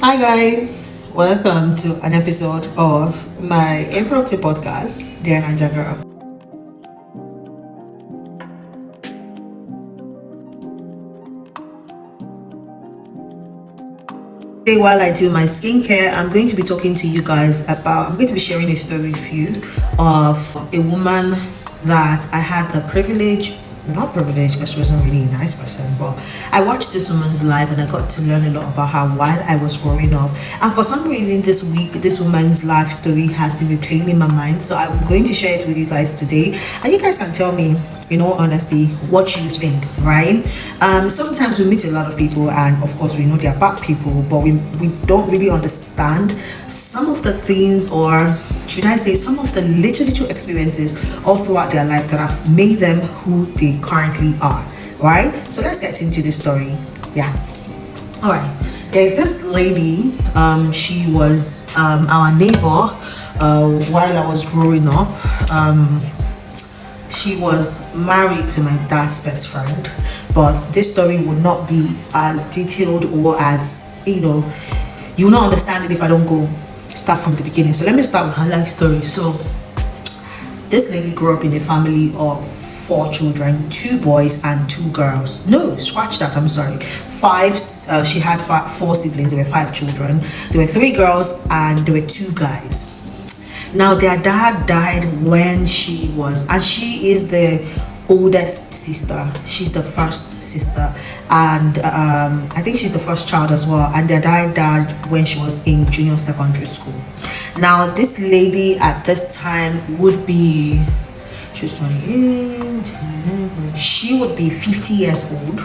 Hi guys, welcome to an episode of my impromptu podcast, Dear Ninja Girl. Today, while I do my skincare, I'm going to be talking to you guys about, I'm going to be sharing a story with you of a woman that I had the privilege, not privilege because she wasn't really a nice person, but I watched this woman's life and I got to learn a lot about her while I was growing up. And for some reason this week, this woman's life story has been replaying in my mind. So I'm going to share it with you guys today. And you guys can tell me, in all honesty, what you think, right? Sometimes we meet a lot of people and of course we know they're bad people, but we don't really understand some of the things, or should I say some of the little experiences all throughout their life that have made them who they currently are, right? So let's get into the story. Yeah. All right, there's this lady. She was our neighbor while I was growing up. She was married to my dad's best friend, but this story would not be as detailed or as, you will not understand it if I don't go start from the beginning. So let me start with her life story. So this lady grew up in a family of 4 children, 2 boys and 2 girls. No, scratch that, I'm sorry. 5, she had 4 siblings. There were 5 children. There were 3 girls and there were 2 guys. Now their dad died when she was, and she is the oldest sister. She's the first sister, and I think she's the first child as well. And their dad died when she was in junior secondary school. Now this lady at this time would be, she was 28, she would be 50 years old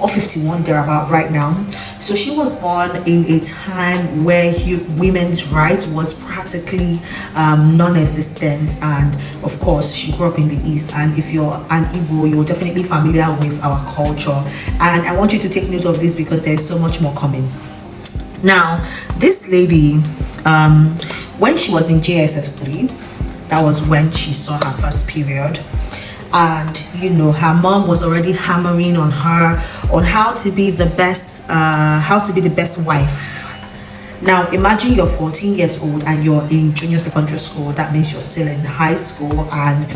or 51 thereabout right now. So she was born in a time where women's rights was practically non-existent, and of course she grew up in the East. And if you're an Igbo, you're definitely familiar with our culture, and I want you to take note of this because there's so much more coming. Now this lady, when she was in JSS 3, that was when she saw her first period. And her mom was already hammering on her on how to be the best wife. Now imagine you're 14 years old and you're in junior secondary school. That means you're still in high school and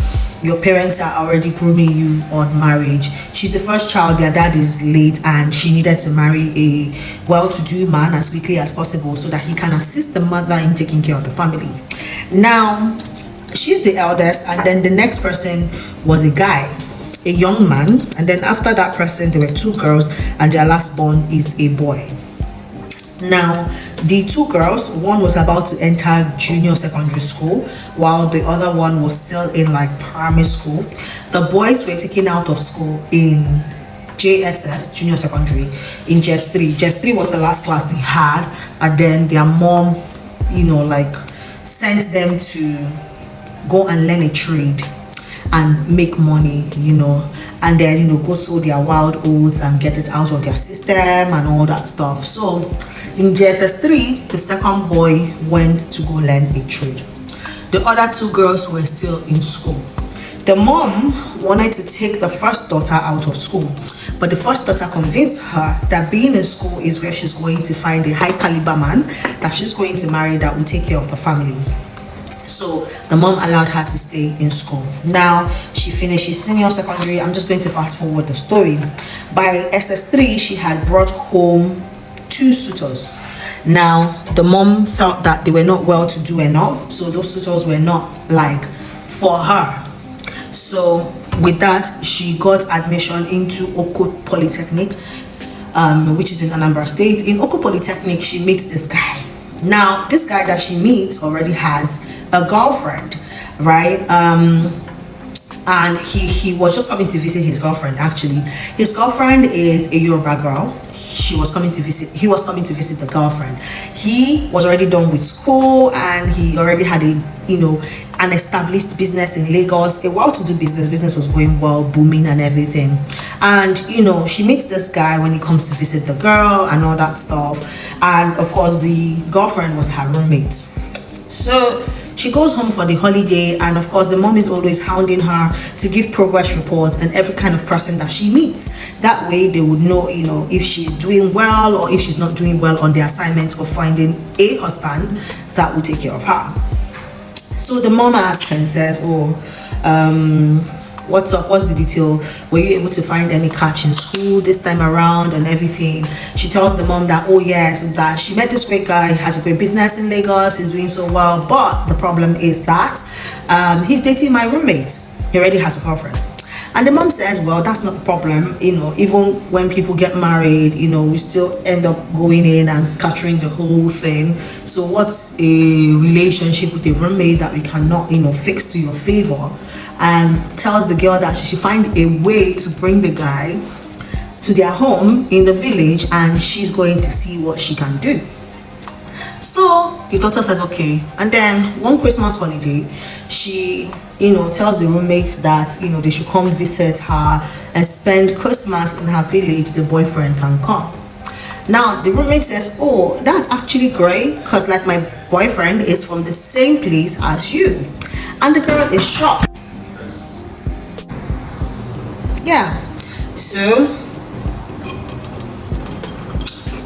your parents are already grooming you on marriage. She's the first child, their dad is late, and she needed to marry a well-to-do man as quickly as possible so that he can assist the mother in taking care of the family. Now she's the eldest, and then the next person was a guy, a young man, and then after that person there were 2 girls, and their last born is a boy. Now the 2 girls, one was about to enter junior secondary school while the other one was still in like primary school. The boys were taken out of school in JSS, junior secondary, in JS 3. JS 3 was the last class they had, and then their mom sent them to go and learn a trade and make money, and then go sow their wild oats and get it out of their system and all that stuff. So in JSS 3, the second boy went to go learn a trade. The other 2 girls were still in school. The mom wanted to take the first daughter out of school, but the first daughter convinced her that being in school is where she's going to find a high caliber man that she's going to marry that will take care of the family. So the mom allowed her to stay in school. Now she finishes senior secondary. I'm just going to fast forward the story. By SS3, she had brought home 2 suitors. Now the mom felt that they were not well to do enough, so those suitors were not for her. So with that, she got admission into Oko Polytechnic, which is in Anambra State. In Oko Polytechnic, she meets this guy. Now this guy that she meets already has a girlfriend, right? And he was just coming to visit his girlfriend. Actually, his girlfriend is a Yoruba girl. He was coming to visit the girlfriend. He was already done with school and he already had an established business in Lagos, a well-to-do business was going well, booming and everything. And she meets this guy when he comes to visit the girl and all that stuff, and of course the girlfriend was her roommate. So she she goes home for the holiday, and of course the mom is always hounding her to give progress reports and every kind of person that she meets. That way they would know, if she's doing well or if she's not doing well on the assignment of finding a husband that will take care of her. So the mom asks her and says, what's up, what's the detail, were you able to find any catch in school this time around and everything? She tells the mom that, oh yes, that she met this great guy, has a great business in Lagos, he's doing so well, but the problem is that he's dating my roommate. He already has a girlfriend. And the mom says, well, that's not a problem. Even when people get married, we still end up going in and scattering the whole thing. So what's a relationship with a roommate that we cannot, fix to your favor? And tells the girl that she should find a way to bring the guy to their home in the village, and she's going to see what she can do. So the daughter says okay, and then one Christmas holiday, she tells the roommates that they should come visit her and spend Christmas in her village. The boyfriend can come. Now the roommate says, oh, that's actually great, because like my boyfriend is from the same place as you. And the girl is shocked. Yeah, so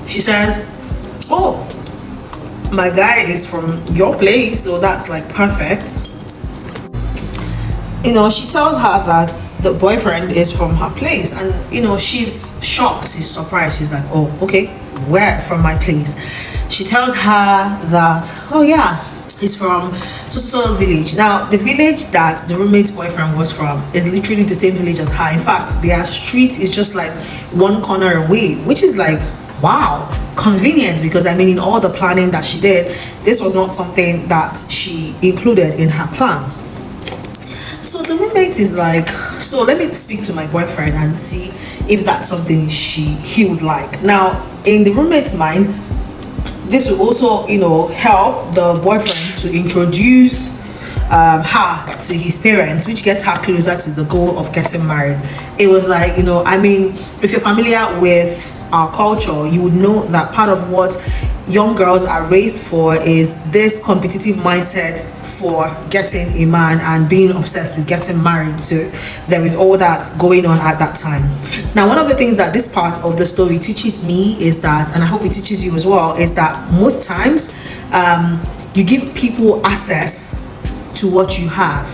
she says, oh, my guy is from your place, so that's like perfect. She tells her that the boyfriend is from her place, and she's shocked, she's surprised, she's like, oh, okay, where from my place? She tells her that, oh yeah, he's from so village. Now the village that the roommate's boyfriend was from is literally the same village as her. In fact, their street is just like one corner away, which is like, wow, convenient, because in all the planning that she did, this was not something that she included in her plan. So the roommate is like, so let me speak to my boyfriend and see if that's something he would like. Now in the roommate's mind, this will also help the boyfriend to introduce her to his parents, which gets her closer to the goal of getting married. It was like, if you're familiar with our culture, you would know that part of what young girls are raised for is this competitive mindset for getting a man and being obsessed with getting married. So there is all that going on at that time. Now, one of the things that this part of the story teaches me is that, and I hope it teaches you as well, is that most times you give people access to what you have,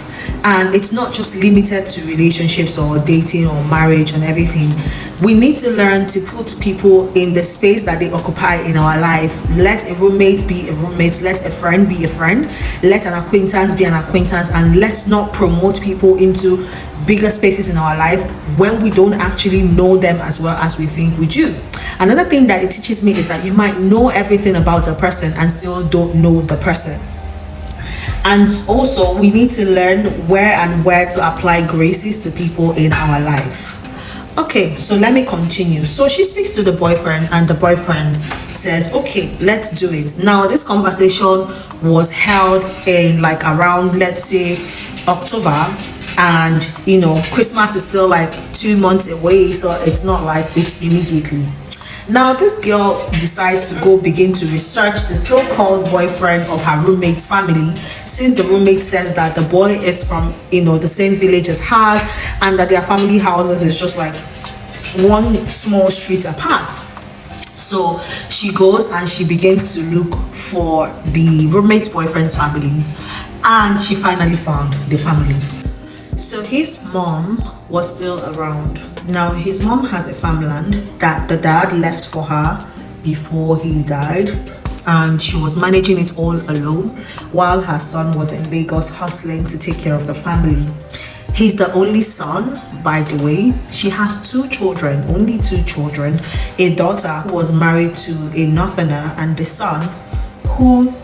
and it's not just limited to relationships or dating or marriage and everything. We need to learn to put people in the space that they occupy in our life. Let a roommate be a roommate, let a friend be a friend, let an acquaintance be an acquaintance, and let's not promote people into bigger spaces in our life when we don't actually know them as well as we think we do. Another thing that it teaches me is that you might know everything about a person and still don't know the person. And also, we need to learn where to apply graces to people in our life. Okay, so let me continue. So she speaks to the boyfriend, and the boyfriend says, okay, let's do it. Now, this conversation was held in like around, let's say, October, and Christmas is still like 2 months away, so it's not like it's immediately. Now this girl decides to begin to research the so-called boyfriend of her roommate's family, since the roommate says that the boy is from the same village as hers, and that their family houses is just like one small street apart. So she goes and she begins to look for the roommate's boyfriend's family, and she finally found the family. So his mom was still around. Now his mom has a farmland that the dad left for her before he died, and she was managing it all alone while her son was in Lagos hustling to take care of the family. He's the only son, by the way. She has 2 children, only 2 children, a daughter who was married to a northerner, and the son who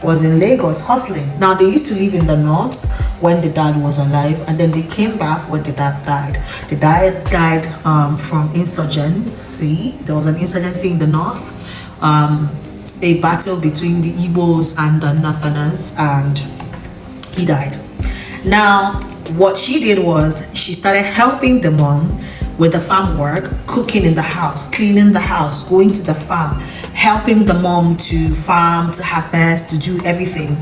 was in Lagos hustling. Now they used to live in the north when the dad was alive, and then they came back when the dad died. The dad died from insurgency. There was an insurgency in the north, a battle between the Igbos and the northerners, and he died. Now what she did was she started helping the mom with the farm work, cooking in the house, cleaning the house, going to the farm, helping the mom to farm, to harvest, to do everything.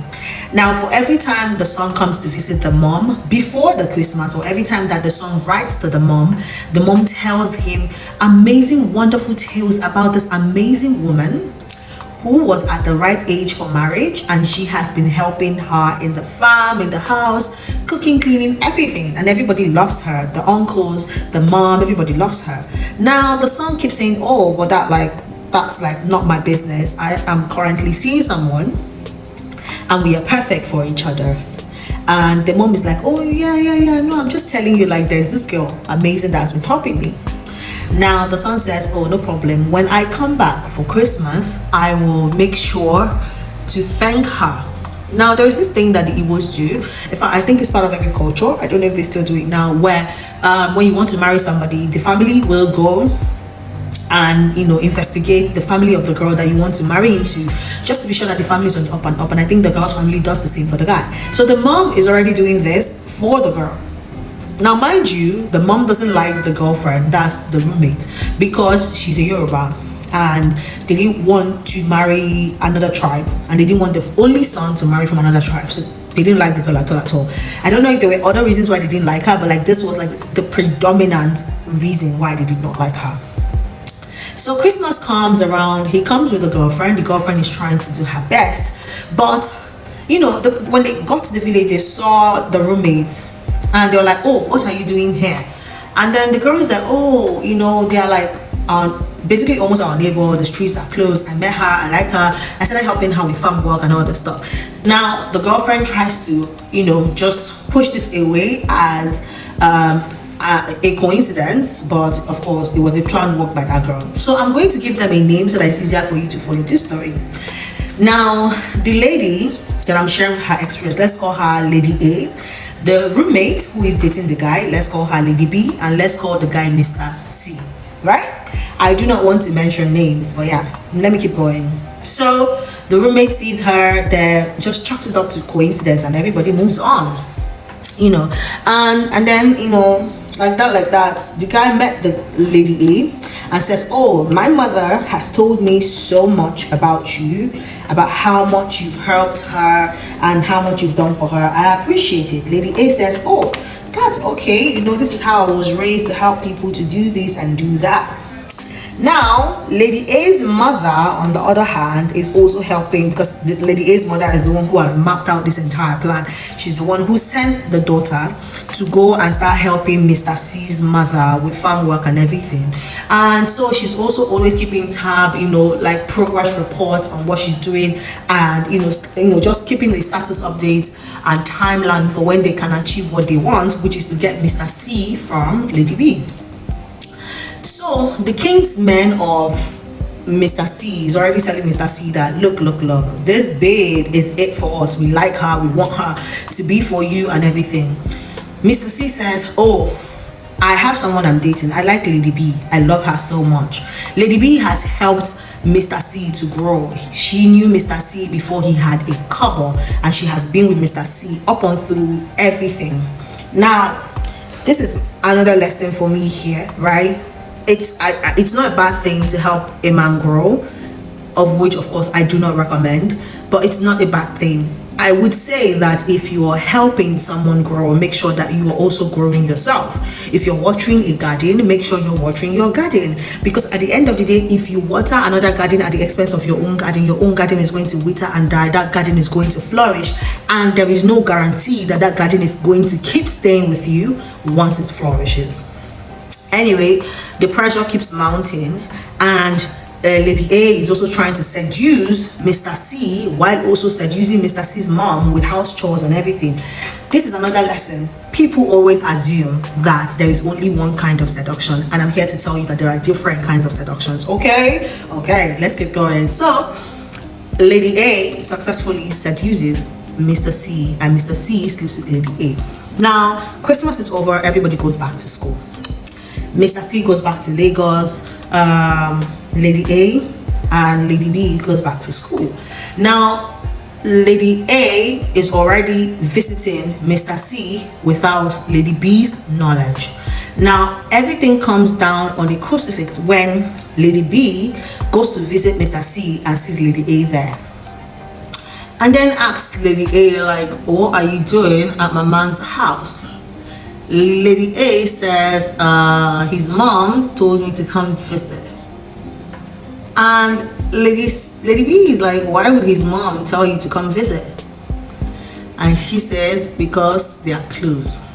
Now, for every time the son comes to visit the mom before the Christmas, or every time that the son writes to the mom tells him amazing, wonderful tales about this amazing woman who was at the ripe age for marriage, and she has been helping her in the farm, in the house, cooking, cleaning, everything, and everybody loves her. The uncles, the mom, everybody loves her. Now the son keeps saying, oh, well, that's like not my business. I am currently seeing someone and we are perfect for each other. And the mom is like, oh yeah, no, I'm just telling you, like, there's this girl amazing that's been helping me. Now the son says, oh, no problem, when I come back for Christmas, I will make sure to thank her. Now there's this thing that the Igbos do. In fact, I think it's part of every culture. I don't know if they still do it now, where when you want to marry somebody, the family will go and investigate the family of the girl that you want to marry into, just to be sure that the family is on the up and up. And I think the girl's family does the same for the guy. So the mom is already doing this for the girl. Now, mind you, the mom doesn't like the girlfriend, that's the roommate, because she's a Yoruba and they didn't want to marry another tribe, and they didn't want the only son to marry from another tribe. So they didn't like the girl at all. I don't know if there were other reasons why they didn't like her, but like this was like the predominant reason why they did not like her. So Christmas comes around, he comes with the girlfriend is trying to do her best, but when they got to the village, they saw the roommates and they were like, oh, what are you doing here? And then the girl is like, oh, they are like basically almost our neighbor, the streets are closed. I met her, I liked her, I started helping her with farm work and all that stuff. Now the girlfriend tries to just push this away as a coincidence, but of course it was a planned work by that girl. So I'm going to give them a name so that it's easier for you to follow this story. Now the lady that I'm sharing her experience, let's call her Lady A. The roommate who is dating the guy, let's call her Lady B, and let's call the guy Mr. C, right? I do not want to mention names, but yeah, let me keep going. So the roommate sees her there, just chalks it up to coincidence, and everybody moves on, and then like that, the guy met the Lady A and says, oh, my mother has told me so much about you, about how much you've helped her and how much you've done for her. I appreciate it. Lady A says, oh, that's okay, this is how I was raised, to help people, to do this and do that. Now Lady A's mother, on the other hand, is also helping, because Lady A's mother is the one who has mapped out this entire plan. She's the one who sent the daughter to go and start helping Mr. C's mother with farm work and everything. And so she's also always keeping tab, like progress reports on what she's doing, and just keeping the status updates and timeline for when they can achieve what they want, which is to get Mr. C from Lady B. So the king's men of Mr. C is already telling Mr. C that look, this babe is it for us. We like her, we want her to be for you and everything. Mr. C says, oh, I have someone I'm dating. I like Lady B. I love her so much. Lady B has helped Mr. C to grow. She knew Mr. C before he had a couple, and she has been with Mr. C up and through everything. Now, this is another lesson for me here, right? It's not a bad thing to help a man grow, of which of course I do not recommend, but it's not a bad thing. I would say that if you are helping someone grow, make sure that you are also growing yourself. If you're watering a garden, make sure you're watering your garden, because at the end of the day, if you water another garden at the expense of your own garden is going to wither and die. That garden is going to flourish, and there is no guarantee that that garden is going to keep staying with you once it flourishes. Anyway, the pressure keeps mounting, and Lady A is also trying to seduce Mr. C while also seducing Mr. C's mom with house chores and everything. This is another lesson. People always assume that there is only one kind of seduction, and I'm here to tell you that there are different kinds of seductions. Okay, let's keep going. So Lady A successfully seduces Mr. C, and Mr. C sleeps with Lady A. Now Christmas is over, everybody goes back to school. Mr. C goes back to Lagos, Lady A and Lady B goes back to school. Now Lady A is already visiting Mr. C without Lady B's knowledge. Now everything comes down on a crucifix when Lady B goes to visit Mr. C and sees Lady A there, and then asks Lady A, like, what are you doing at my man's house? Lady A says, his mom told me to come visit. And Lady B is like, why would his mom tell you to come visit? And she says, because they are close.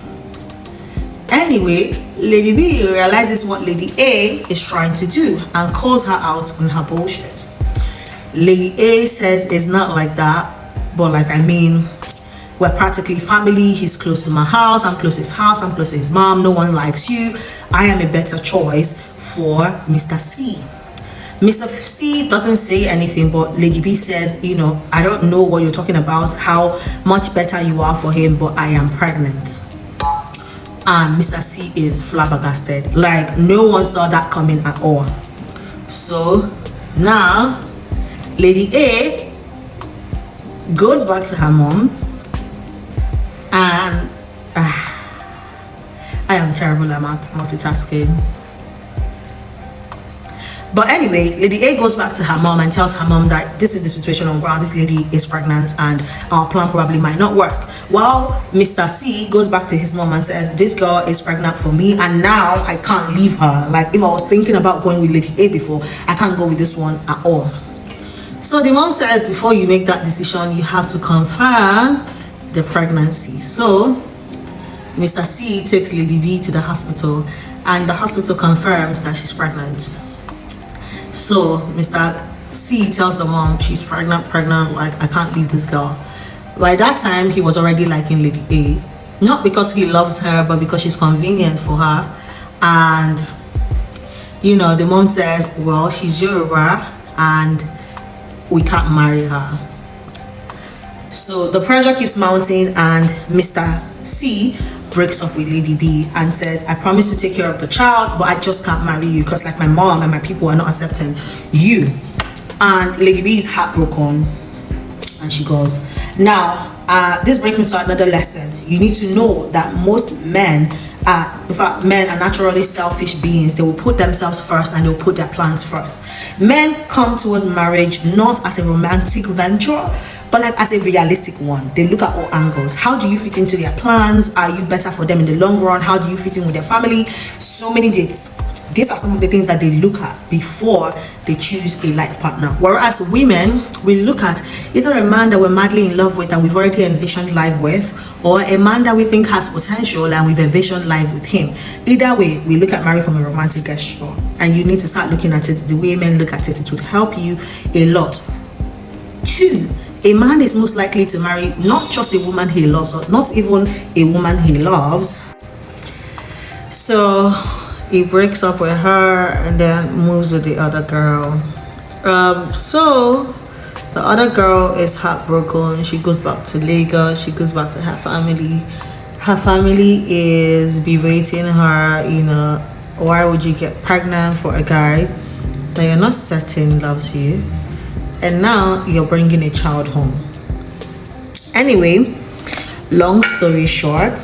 Anyway, Lady B realizes what Lady A is trying to do and calls her out on her bullshit. Lady A says it's not like that, but like, I mean, we're practically family. He's close to my house, I'm close to his house, I'm close to his mom, no one likes you. I am a better choice for Mr. C. Mr. C doesn't say anything, but Lady B says, you know, I don't know what you're talking about, how much better you are for him, but I am pregnant. And Mr. C is flabbergasted, like no one saw that coming at all. So now Lady A goes back to her mom, and I am terrible at multitasking. But anyway, Lady A goes back to her mom and tells her mom that this is the situation on ground. This lady is pregnant and our plan probably might not work. While Mr. C goes back to his mom and says, this girl is pregnant for me and now I can't leave her. Like, if I was thinking about going with Lady A before, I can't go with this one at all. So the mom says, before you make that decision, you have to confirm the pregnancy. So Mr. C takes Lady B to the hospital and the hospital confirms that she's pregnant. So Mr. C tells the mom she's pregnant, like, I can't leave this girl. By that time, he was already liking Lady A. Not because he loves her, but because she's convenient for her. And, you know, the mom says, well, she's Yoruba and we can't marry her. So the pressure keeps mounting and Mr. C breaks up with Lady B and says, I promise to take care of the child, but I just can't marry you because like my mom and my people are not accepting you. And Lady B is heartbroken and she goes. Now this brings me to another lesson. You need to know that most men in fact, men are naturally selfish beings. They will put themselves first and they'll put their plans first. Men come towards marriage not as a romantic venture, but like as a realistic one. They look at all angles. How do you fit into their plans? Are you better for them in the long run? How do you fit in with their family? So many dates. These are some of the things that they look at before they choose a life partner. Whereas women, we look at either a man that we're madly in love with and we've already envisioned life with, or a man that we think has potential and we've envisioned life with him. Either way, we look at marriage from a romantic gesture, and you need to start looking at it the way men look at it. It would help you a lot. 2, a man is most likely to marry not just a woman he loves, or not even a woman he loves. So he breaks up with her and then moves with the other girl. So the other girl is heartbroken. She goes back to Lagos. She goes back to her family. Her family is berating her, you know, why would you get pregnant for a guy that you're not certain loves you, and now you're bringing a child home. Anyway, long story short,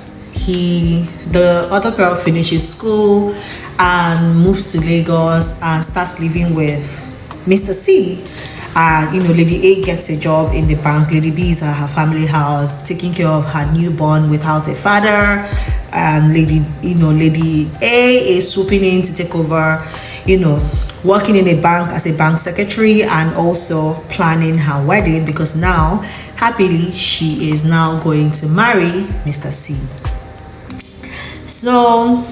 the other girl finishes school and moves to Lagos and starts living with Mr. C. You know, Lady A gets a job in the bank. Lady B is at her family house taking care of her newborn without a father. Lady A is swooping in to take over, you know, working in a bank as a bank secretary and also planning her wedding, because now happily she is now going to marry Mr. C. So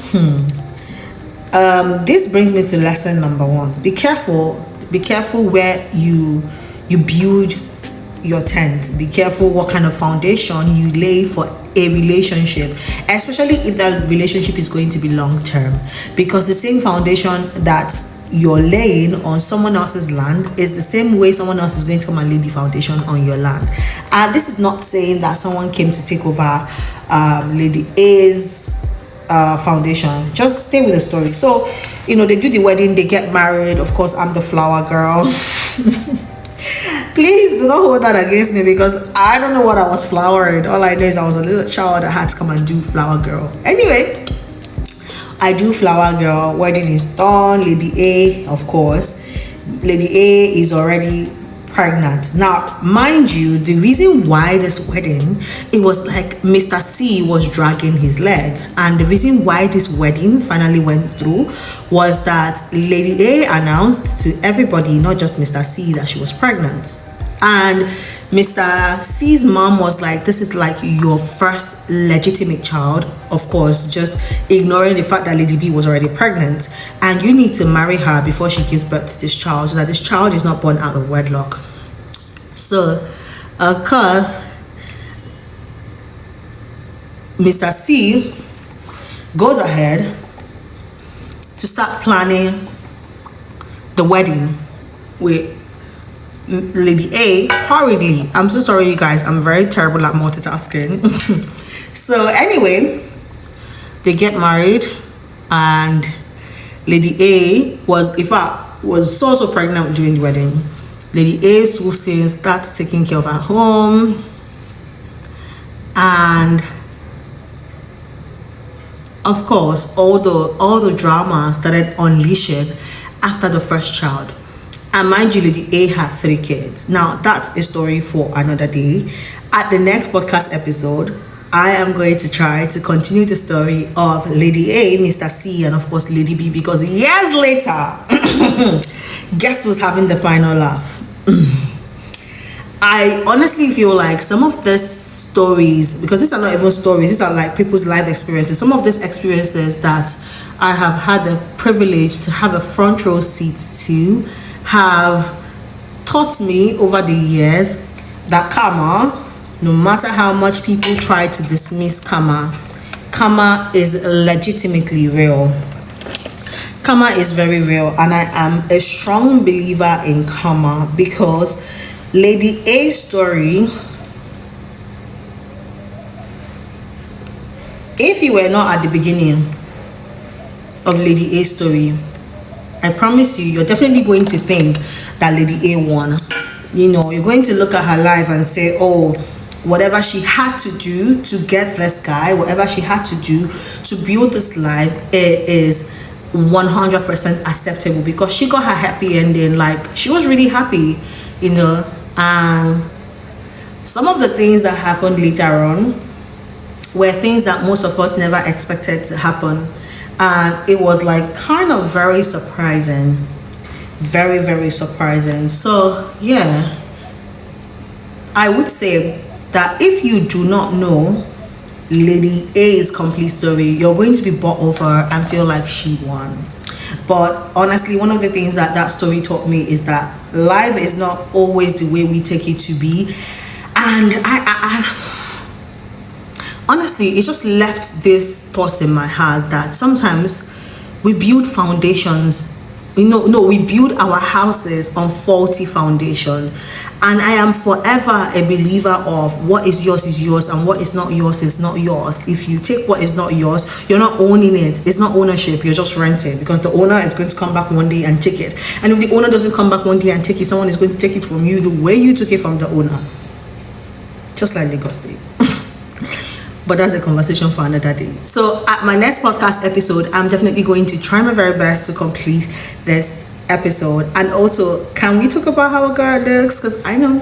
this brings me to lesson number 1. Be careful where you build your tent. Be careful what kind of foundation you lay for a relationship, especially if that relationship is going to be long term, because the same foundation that you're laying on someone else's land is the same way someone else is going to come and lay the foundation on your land. And this is not saying that someone came to take over Lady A's foundation. Just stay with the story. So, you know, they do the wedding, they get married. Of course, I'm the flower girl. Please do not hold that against me, because I don't know what I was flowering. All I know is I was a little child that had to come and do flower girl. Anyway, I do Flower Girl. Wedding is done. Lady A, of course. Lady A is already pregnant. Now, mind you, the reason why this wedding, it was like Mr. C was dragging his leg, and the reason why this wedding finally went through was that Lady A announced to everybody, not just Mr. C, that she was pregnant. And Mr. C's mom was like, this is like your first legitimate child, of course, just ignoring the fact that Lady B was already pregnant, and you need to marry her before she gives birth to this child, so that this child is not born out of wedlock. So of course, Mr. C goes ahead to start planning the wedding with Lady A hurriedly. I'm so sorry, you guys. I'm very terrible at multitasking. So anyway, they get married, and Lady A was, in fact, was so pregnant during the wedding. Lady A swoops in, starts taking care of her home, and of course, all the drama started unleashing after the first child. And mind you, Lady A had 3 kids. Now, that's a story for another day. At the next podcast episode, I am going to try to continue the story of Lady A, Mr. C, and of course Lady B, because years later, guess who's having the final laugh? I honestly feel like some of these stories, because these are not even stories, these are like people's life experiences, some of these experiences that I have had the privilege to have a front row seat to, have taught me over the years that karma, no matter how much people try to dismiss karma, karma is legitimately real. Karma is very real, and I am a strong believer in karma, because Lady A's story, if you were not at the beginning of Lady A's story, I promise you, you're definitely going to think that Lady A won. You know, you're going to look at her life and say, oh, whatever she had to do to get this guy, whatever she had to do to build this life, it is 100% acceptable, because she got her happy ending. Like, she was really happy, you know. And some of the things that happened later on were things that most of us never expected to happen. And it was like kind of very surprising, very surprising. So yeah, I would say that if you do not know Lady A's complete story, you're going to be bought over and feel like she won. But honestly, one of the things that that story taught me is that life is not always the way we take it to be. And I honestly, it just left this thought in my heart that sometimes we build foundations, we build our houses on faulty foundation. And I am forever a believer of what is yours, and what is not yours. If you take what is not yours, you're not owning it. It's not ownership, you're just renting, because the owner is going to come back one day and take it. And if the owner doesn't come back one day and take it, someone is going to take it from you the way you took it from the owner. Just like Lagos State. But that's a conversation for another day. So at my next podcast episode, I'm definitely going to try my very best to complete this episode. And also, can we talk about how a girl looks? Because I know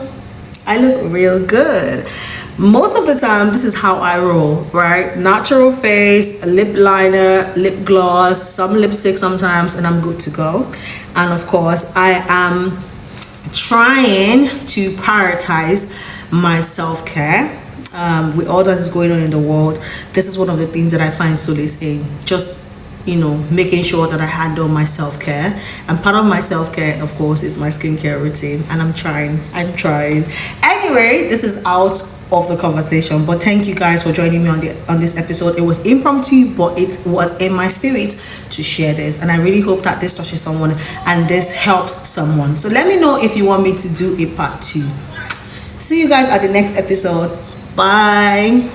I look real good. Most of the time, this is how I roll, right? Natural face, a lip liner, lip gloss, some lipstick sometimes, and I'm good to go. And of course, I am trying to prioritize my self-care. With all that is going on in the world, this is one of the things that I find solace in. Just, making sure that I handle my self-care. And part of my self-care, of course, is my skincare routine. And I'm trying. Anyway, this is out of the conversation. But thank you guys for joining me on this episode. It was impromptu, but it was in my spirit to share this. And I really hope that this touches someone and this helps someone. So let me know if you want me to do a part 2. See you guys at the next episode. Bye.